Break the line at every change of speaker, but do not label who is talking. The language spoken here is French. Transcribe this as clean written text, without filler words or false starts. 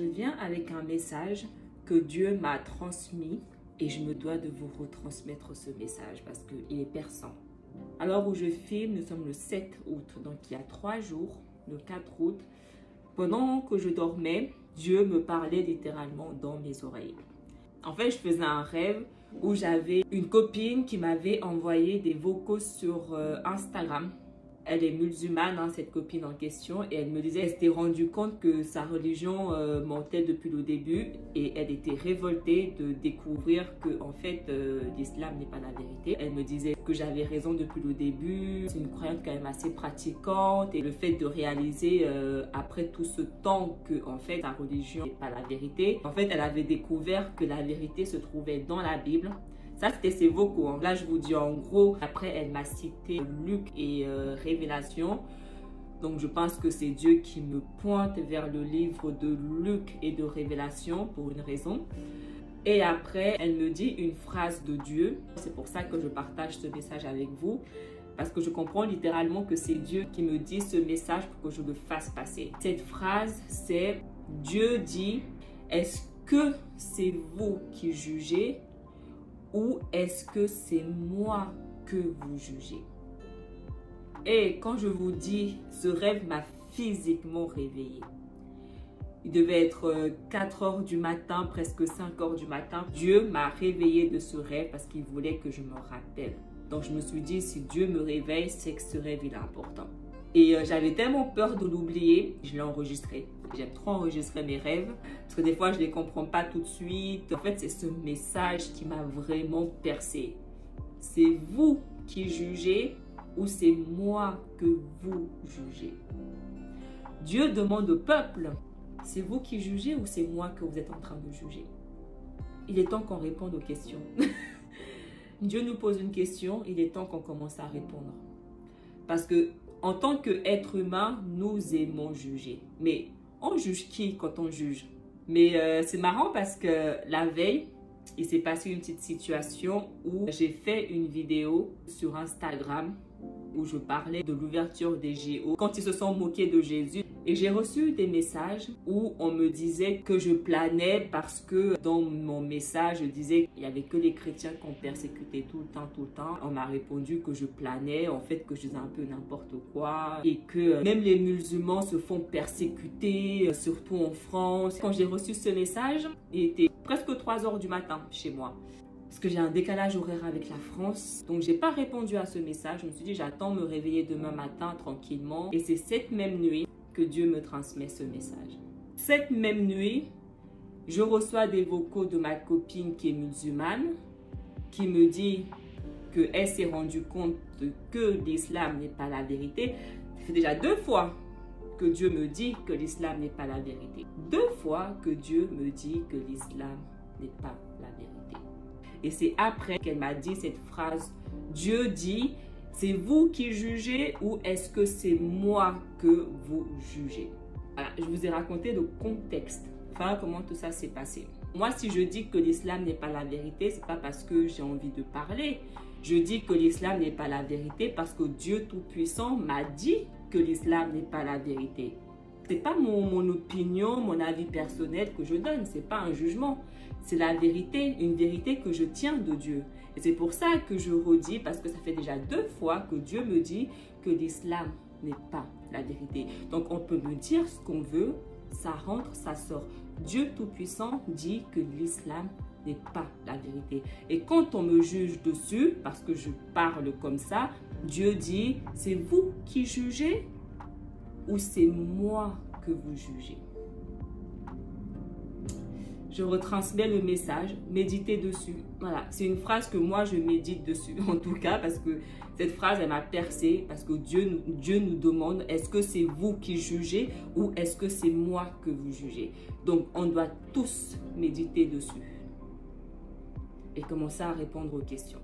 Je viens avec un message que Dieu m'a transmis et je me dois de vous retransmettre ce message parce qu'il est perçant. Alors où je filme, nous sommes le 7 août, donc il y a 3 jours, le 4 août. Pendant que je dormais, Dieu me parlait littéralement dans mes oreilles. En fait, je faisais un rêve où j'avais une copine qui m'avait envoyé des vocaux sur Instagram. Elle est musulmane, cette copine en question, et elle me disait qu'elle s'était rendue compte que sa religion mentait depuis le début et elle était révoltée de découvrir que en fait l'islam n'est pas la vérité. Elle me disait que j'avais raison depuis le début, c'est une croyante quand même assez pratiquante et le fait de réaliser après tout ce temps que en fait sa religion n'est pas la vérité. En fait, elle avait découvert que la vérité se trouvait dans la Bible. Ça, c'était ses vocaux. Là, je vous dis en gros, après, elle m'a cité Luc et Révélation. Donc, je pense que c'est Dieu qui me pointe vers le livre de Luc et de Révélation pour une raison. Et après, elle me dit une phrase de Dieu. C'est pour ça que je partage ce message avec vous. Parce que je comprends littéralement que c'est Dieu qui me dit ce message pour que je le fasse passer. Cette phrase, c'est Dieu dit, est-ce que c'est vous qui jugez ? Ou est-ce que c'est moi que vous jugez? Et quand je vous dis, ce rêve m'a physiquement réveillée. Il devait être 4 heures du matin, presque 5 heures du matin. Dieu m'a réveillée de ce rêve parce qu'il voulait que je me rappelle. Donc je me suis dit, si Dieu me réveille, c'est que ce rêve il est important. Et j'avais tellement peur de l'oublier, je l'ai enregistré. J'aime trop enregistrer mes rêves parce que des fois, je ne les comprends pas tout de suite. En fait, c'est ce message qui m'a vraiment percé. C'est vous qui jugez ou c'est moi que vous jugez? Dieu demande au peuple, c'est vous qui jugez ou c'est moi que vous êtes en train de juger? Il est temps qu'on réponde aux questions. Dieu nous pose une question, il est temps qu'on commence à répondre. Parce que en tant qu'être humain, nous aimons juger. Mais on juge qui quand on juge? Mais c'est marrant parce que la veille, il s'est passé une petite situation où j'ai fait une vidéo sur Instagram où je parlais de l'ouverture des JO quand ils se sont moqués de Jésus. Et j'ai reçu des messages où on me disait que je planais parce que dans mon message, je disais qu'il n'y avait que les chrétiens qu'on persécutait tout le temps. On m'a répondu que je planais, en fait que je faisais un peu n'importe quoi et que même les musulmans se font persécuter, surtout en France. Quand j'ai reçu ce message, il était presque 3 heures du matin chez moi. Parce que j'ai un décalage horaire avec la France. Donc, j'ai pas répondu à ce message. Je me suis dit, j'attends me réveiller demain matin tranquillement. Et c'est cette même nuit que Dieu me transmet ce message. Cette même nuit, je reçois des vocaux de ma copine qui est musulmane, qui me dit qu'elle s'est rendue compte que l'islam n'est pas la vérité. Ça fait déjà 2 fois que Dieu me dit que l'islam n'est pas la vérité. 2 fois que Dieu me dit que l'islam n'est pas la vérité. Et c'est après qu'elle m'a dit cette phrase. Dieu dit, c'est vous qui jugez ou est-ce que c'est moi que vous jugez? Voilà, je vous ai raconté le contexte. Enfin, comment tout ça s'est passé. Moi, si je dis que l'islam n'est pas la vérité, c'est pas parce que j'ai envie de parler. Je dis que l'islam n'est pas la vérité parce que Dieu Tout-Puissant m'a dit que l'islam n'est pas la vérité. C'est pas mon opinion, mon avis personnel que je donne. C'est pas un jugement. C'est la vérité, une vérité que je tiens de Dieu. Et c'est pour ça que je redis, parce que ça fait déjà 2 fois que Dieu me dit que l'islam n'est pas la vérité. Donc on peut me dire ce qu'on veut, ça rentre, ça sort. Dieu Tout-Puissant dit que l'islam n'est pas la vérité. Et quand on me juge dessus, parce que je parle comme ça, Dieu dit, c'est vous qui jugez ou c'est moi que vous jugez? Je retransmets le message, méditez dessus. Voilà, c'est une phrase que moi je médite dessus, en tout cas, parce que cette phrase, elle m'a percé, parce que Dieu nous demande, est-ce que c'est vous qui jugez ou est-ce que c'est moi que vous jugez? Donc, on doit tous méditer dessus et commencer à répondre aux questions.